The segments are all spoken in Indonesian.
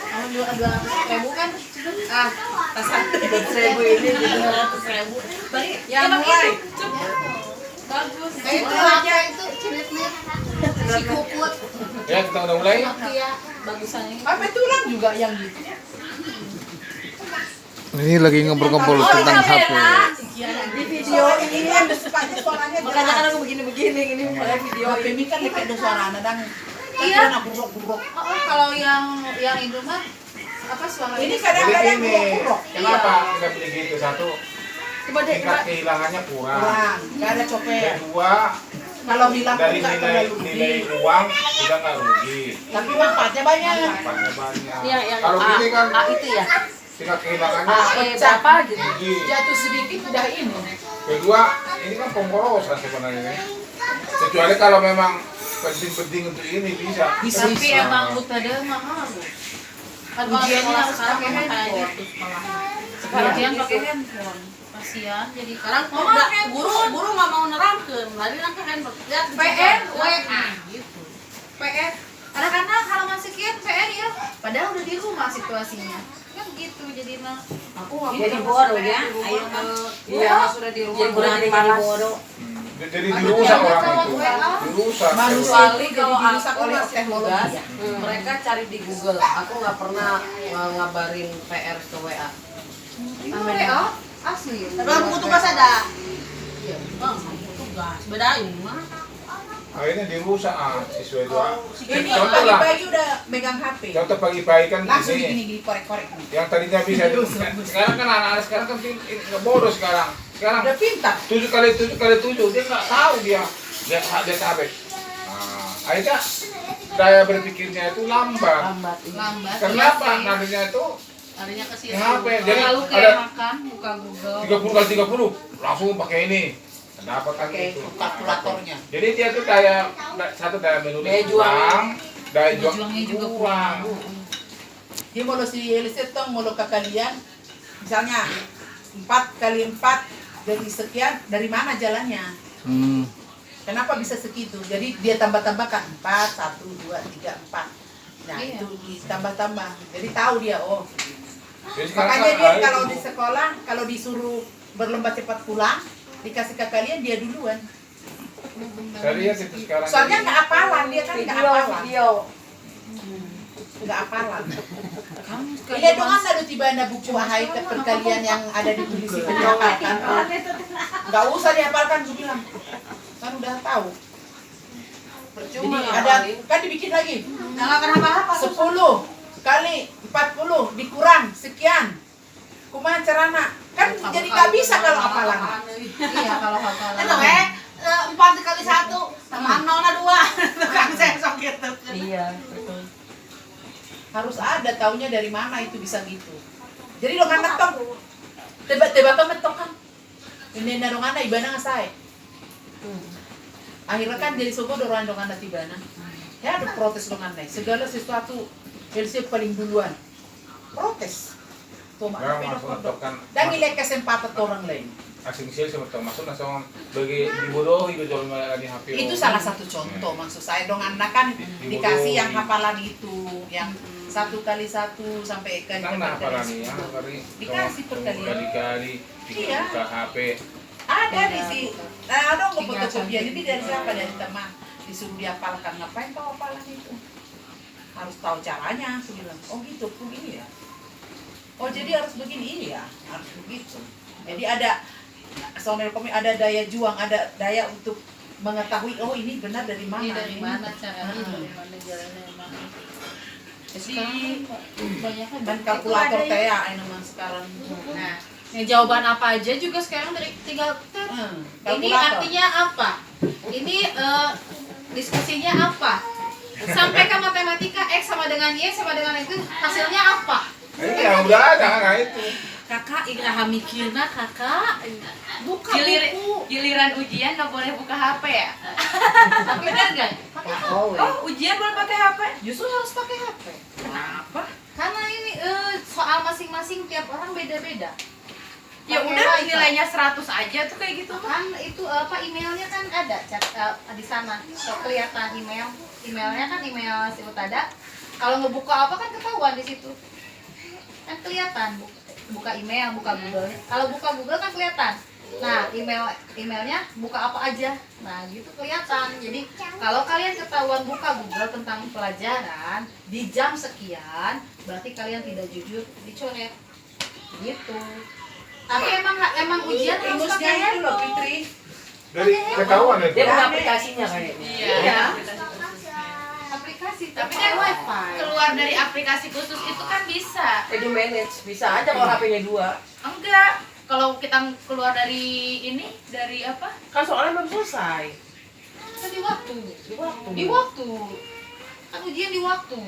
Kamu juga 200.000 kan? Ah, tasan 300.000 ini jadi 200.000. Ya mulai. Bagus. Itu aja itu ciritnya si Kukut. Ya kita udah mulai. Iya, bagusannya. Sampai tulang juga yang gitu. Ini lagi ngobrol-ngobrol tentang HP. Di video ini ada suaranya. Makanya kan aku begini-begini ini pada video HP ini kan dekat dengan suaranya dan Iya. buruk-buruk. Kalau yang itu mah apa suara Ini ini? kadang Jadi ada gini, buruk-buruk. kenapa kita pilih gitu? Satu, Coba deh, tingkat kehilangannya kurang. Kurang, nggak ada copet. Kedua, Kalau hilang dari nggak nilai terlalu uang kita nggak rugi. tapi manfaatnya banyak. Manfaatnya banyak. Iya, yang Kalau A, gini kan A itu ya. tingkat kehilangannya Berapa gitu? tinggi. Jatuh sedikit udah ini. Kedua, ini kan pemborosan sebenarnya ini. Kecuali kalau memang penting-penting untuk ini bisa. Tapi emang udah mahal. Kan ujiannya harus pakai handphone. Sekarang pakai handphone. Kasihan jadi sekarang guru nggak mau nerangkeun, lari ke handphone. Ya PR, WA gitu. PR. Anak-anak halaman sekian PR ya. Padahal udah di rumah situasinya. Kan gitu jadi mah. Aku nggak Jadi bodoh ya. Ayo Iya, sudah di rumah. Jadi bodoh. Jadi dirusak orang itu. Dirusak. Manusiawi jadi Kalau dirusak aku oleh masih teknologi. mereka cari di Google. Aku nggak pernah ngabarin PR ke WA. WA asli. Belum butuh tugas ada. Iya, tugas. Bedain mah. Akhirnya dirusak siswa itu. Ini Contoh lah. pagi-pagi udah megang HP. Contoh pagi-pagi kan Langsung ini. gini korek-korek. Yang tadinya bisa sekarang kan anak-anak sekarang kan nggak bodoh sekarang. Sekarang Udah pintar. 7 kali 7 dia nggak tahu dia HP. Nah, akhirnya daya berpikirnya itu lambat. Lambat. Kenapa? Nadinya itu Larinya ke situ. HP. Jadi Lalu ada kayak makan, buka Google. 30 kali 30 langsung pakai ini. Dapat kan Pakai itu. kalkulatornya. Jadi dia tuh daya menulis Daya kurang, daya juangnya juga kurang. Dia mau si Elisir tong mau ke kalian. Misalnya 4 kali 4 jadi sekian, dari mana jalannya? Kenapa bisa segitu? Jadi dia tambah-tambahkan 4, 1, 2, 3, 4. Nah Iya. itu ditambah-tambah. Jadi tahu dia Jadi sekarang makanya kan dia itu. kalau di sekolah, kalau disuruh berlomba cepat pulang, dikasih ke kalian dia duluan. Saya lihat itu sekarang. Soalnya nggak hafalan, dia kan nggak hafalan. Video. Nggak hafalan. Kamu Ini doang ada tiba ada buku ahai ke kalian yang ada di tulis itu dihafalkan. Nggak usah dihafalkan, gue bilang. Kan udah tahu. percuma. Jadi ada kan dibikin lagi. Nggak akan apa-apa. 10 kali 40 dikurang sekian. Kumaha carana? Kan jadi nggak bisa kalau hafalan. Iya, kalau hafalan. Itu 4 kali 1 sama 0 2. Kan saya sok gitu. Iya, betul. Harus ada taunya dari mana itu bisa gitu. Jadi dong anak tong. Tiba-tiba tong mentok kan. Ini na dong anak ibana ngasai. Akhirnya kan jadi sogo dorongan dong anak tibana. Ya ada protes dong anak. Segala sesuatu LC paling duluan. Protes. Tuh Nggak mana masuk menentukan. dan nilai kesempatan orang lain. Asing sih seperti masuk langsung bagi dibodohi betul di HP. Itu salah satu contoh maksud saya dong anak kan dikasih yang hafalan itu yang 1 kali 1 sampai ke Kan hafalan ya, dikasih perkalian. Kali-kali Iya. buka HP. Ada di si nah dong gue fotokopian ini dari siapa, dari teman disuruh dihafalkan. Ngapain kau hafalan itu, harus tahu caranya. Aku bilang oh gitu begini ya, oh jadi harus begini, iya harus begitu. Jadi ada soalnya ada daya juang, ada daya untuk mengetahui oh ini benar dari mana. Ini dari ini. mana caranya, dari mana jalannya emang. Sekarang Banyak kan dan kalkulator teh ya memang sekarang. Nah, yang jawaban apa aja juga sekarang dari tinggal ini Kalkulator. artinya apa? Ini diskusinya apa? Sampai ke matematika X sama dengan Y sama dengan itu hasilnya apa? Ya udah ada kan itu. Kakak iraha mikirna kakak Buka giliran ujian nggak boleh buka HP ya? Tapi benar nggak? Oh, ujian boleh pakai HP? Justru harus pakai HP. Kenapa? Karena ini soal masing-masing tiap orang beda-beda. Ya udah nilainya 100 aja tuh kayak gitu. Kan itu apa emailnya kan ada di sana. So, kelihatan emailnya kan email si Utada. Kalau ngebuka apa kan ketahuan di situ. Kan kelihatan buka email, buka Google. Kalau buka Google kan kelihatan. Nah, emailnya buka apa aja. Nah, gitu kelihatan. Jadi, kalau kalian ketahuan buka Google tentang pelajaran di jam sekian, berarti kalian tidak jujur, dicoret. Gitu. Tapi emang ujian harus pakai Rumusnya itu loh handphone. Fitri. Dari ketahuan itu. Dia punya aplikasinya kayaknya. Iya. Aplikasi, Tapi tapi kan wifi. keluar dari aplikasi khusus itu kan bisa. Edu manage bisa aja kalau HP-nya 2. Enggak. Kalau kita keluar dari ini, dari apa? Kan soalnya belum selesai. Kan di waktu. Di waktu. Di waktu. Kan ujian di waktu.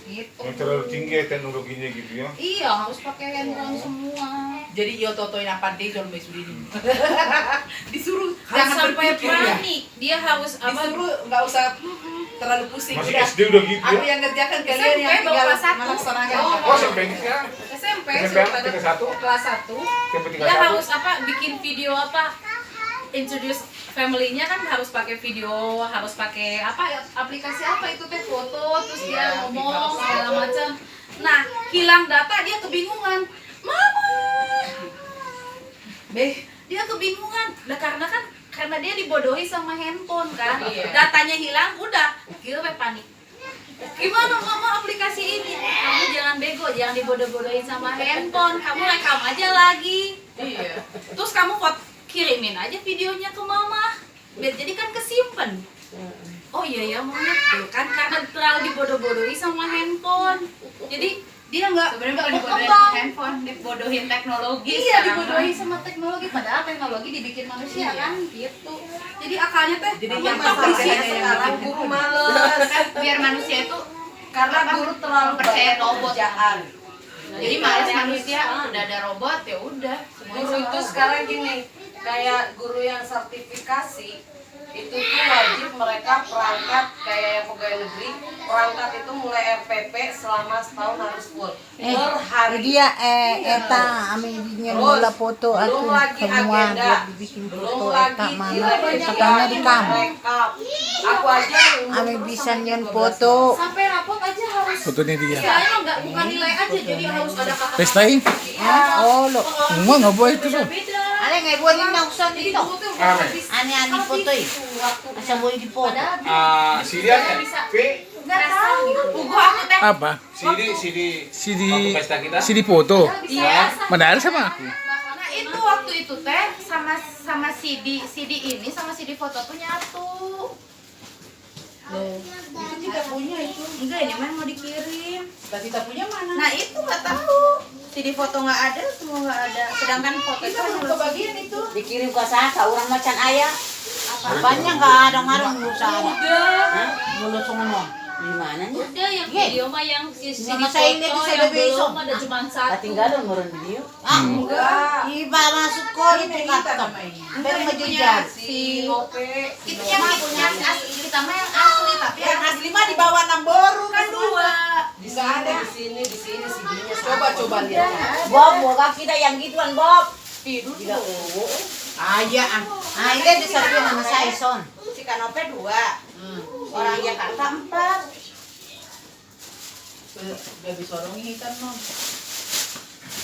Gitu. Yang terlalu tinggi teknologinya gitu ya. Iya, harus pakai handphone semua. Jadi yo totoin apa deh kalau mes ini. Disuruh Jangan jangan sampai berpikir ya. panik. Dia harus apa? Disuruh nggak usah terlalu pusing. Masih Udah. SD udah gitu Aku ya. yang ngerjakan kalian SMP yang bawa tinggal kelas 1. melaksanakan. Oh, sampai ini ya. SMP SMP suruh pada tingkat 1. kelas 1. Sampai tingkat Dia 1. harus apa? Bikin video apa? Introduce family-nya kan harus pakai video, harus pakai apa? Aplikasi apa itu teh foto terus dia Iya, ngomong video. segala macam. Nah, hilang data dia kebingungan. Mama. Dia kebingungan. Nah, karena dia dibodohi sama handphone kan. Iya. Datanya hilang, udah. Kira panik. Gimana mama aplikasi ini? Kamu jangan bego, jangan dibodoh-bodohin sama handphone. Kamu rekam aja lagi. Iya. Terus kamu kirimin aja videonya ke mama. Biar jadi kan kesimpan. Oh iya ya mama tuh kan karena terlalu dibodoh-bodohi sama handphone. Jadi dia nggak Sebenarnya bukan dibodohin berkembang. handphone, dibodohin teknologi. Iya sekarang dibodohi mah. sama teknologi padahal teknologi dibikin manusia Iya. kan gitu. Jadi akalnya teh Jadi apa, yang apa, masalahnya berisik. Sekarang guru males. Kan biar manusia itu Karena apa, guru terlalu percaya banyak robot. kerjaan. Jadi malas manusia udah ada robot ya udah. semuanya Guru sama itu robot. sekarang gini, kayak guru yang sertifikasi itu tuh wajib mereka perangkat kayak yang pegawai negeri, perangkat itu mulai RPP selama setahun harus full per hari. Dia eta ame mula foto belum atuh lagi semua agenda, dia dibikin belum foto lagi eta mana direkam, katanya di kamu. rekap. Aku aja Ame bisa nyen foto. Sampai rapot aja harus. Fotonya dia. Istilahnya nggak bukan nilai aja jadi harus ada kata-kata. Pestain? Oh lo. Semua nggak boleh itu so. Beda. Ale ngai buat ini nausan Jadi dito. guru tuh Ame. Ani foto asa boleh di foto. padahal Si dia P, nggak tahu. Ugo aku teh. Apa? si di waktu pesta kita. Si di foto. Iya. Mana ada sama aku. Nah itu waktu itu teh sama CD ini sama CD foto tuh nyatu. Itu tidak punya itu. Enggak ini mah mau dikirim. Kita punya mana? Nah itu nggak tahu. CD foto nggak ada, semua nggak ada. Sedangkan foto itu Kita belum harus kebagian itu. Dikirim ke saka orang macan ayah. Apanya enggak ada ngarang nusa ada. Hah? Mulut ngomong. Di mana nih? udah yang video mah yang CD Mama foto saya ini tuh saya yang lebih belum sok. ada cuma satu. Tinggalin ngurun video. Ah, Enggak. iba masuk kok Ini itu kita kata. namanya. Baru maju punya jar. si Itu yang asli kita mah yang asli tapi Yang asli mah di bawah Namboru Kan dua. Nggak ada di sini CD-nya. Coba lihat. Bob, boga kita yang gituan Bob. Tidak. Ayah ah. Ah, ini di satu nama saya Son. Si Kanope 2. Orang Jakarta 4. Udah disorongin hitam non.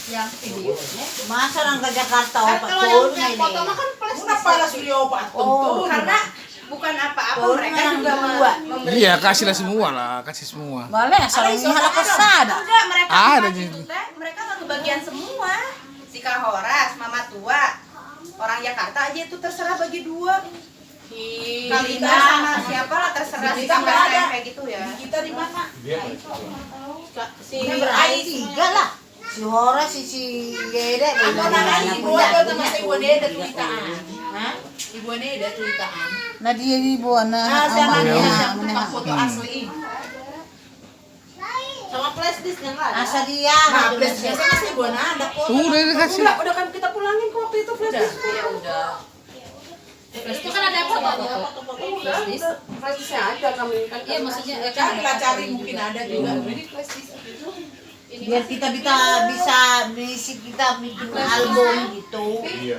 yang video. Masa orang ke Jakarta Kan opat kalau turun yang foto mah kan plus Una pala suyo pa Oh, karena bukan apa-apa Turun mereka yang juga dua. memberi. Iya, kasihlah semua lah, kasih semua. Boleh asal ini hala kesada. Enggak, mereka Ada bagi jadi. itu teh, mereka nggak kebagian semua. Si Kahoras, Mama Tua, orang Jakarta aja itu terserah bagi dua. Kalina sama siapa lah terserah si Kita nggak ada. yang kayak gitu ya. Kita di mana? Dia Si berarti tiga lah. Si Horas, si Yede, Ako na nga, ibu ako naman sa Iwaneda tulitaan. Hah? Iwaneda tulitaan. Na dia ibu na Foto asli. Sama flash disk yang nggak ada. asa dia. Nah, plus biasa masih Iwaneda kok. Udah dikasih. Udah kan kita pulangin kok waktu itu flash disk. Ya udah. Itu kan ada fotonya. Flash disknya ada kami kan. Iya maksudnya Cari lah cari mungkin ada juga. Jadi flash disk itu Biar kita bisa kita bikin album gitu. Iya.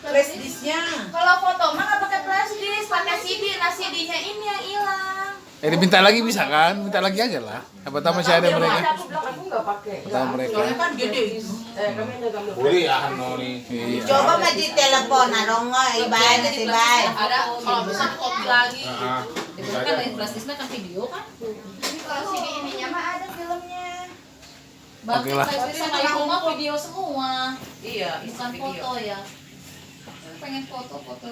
Flash disknya. Kalau foto mah nggak pakai flash disk, pakai CD. Nah CD-nya ini yang hilang. Diminta lagi bisa kan? Minta lagi aja lah. Apa tahu masih ada mereka. Aku bilang aku nggak pakai. Tahu mereka. Soalnya kan gede. Kami ada gambar. Boleh ya Hano nih. Iya. Coba mah di telepon, adongo, ibay, nasi bay. Ada kalau bisa dikopi lagi. Heeh. Itu kan dari flash disknya kan video kan. Ini kalau CD ininya mah ada filmnya. Berarti Oke lah. flash disk sama itu mah video semua. Iya, Bukan video. foto ya. Pengen foto-foto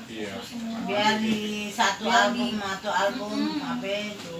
Iya. semua. Biar di satu album atau album apa itu.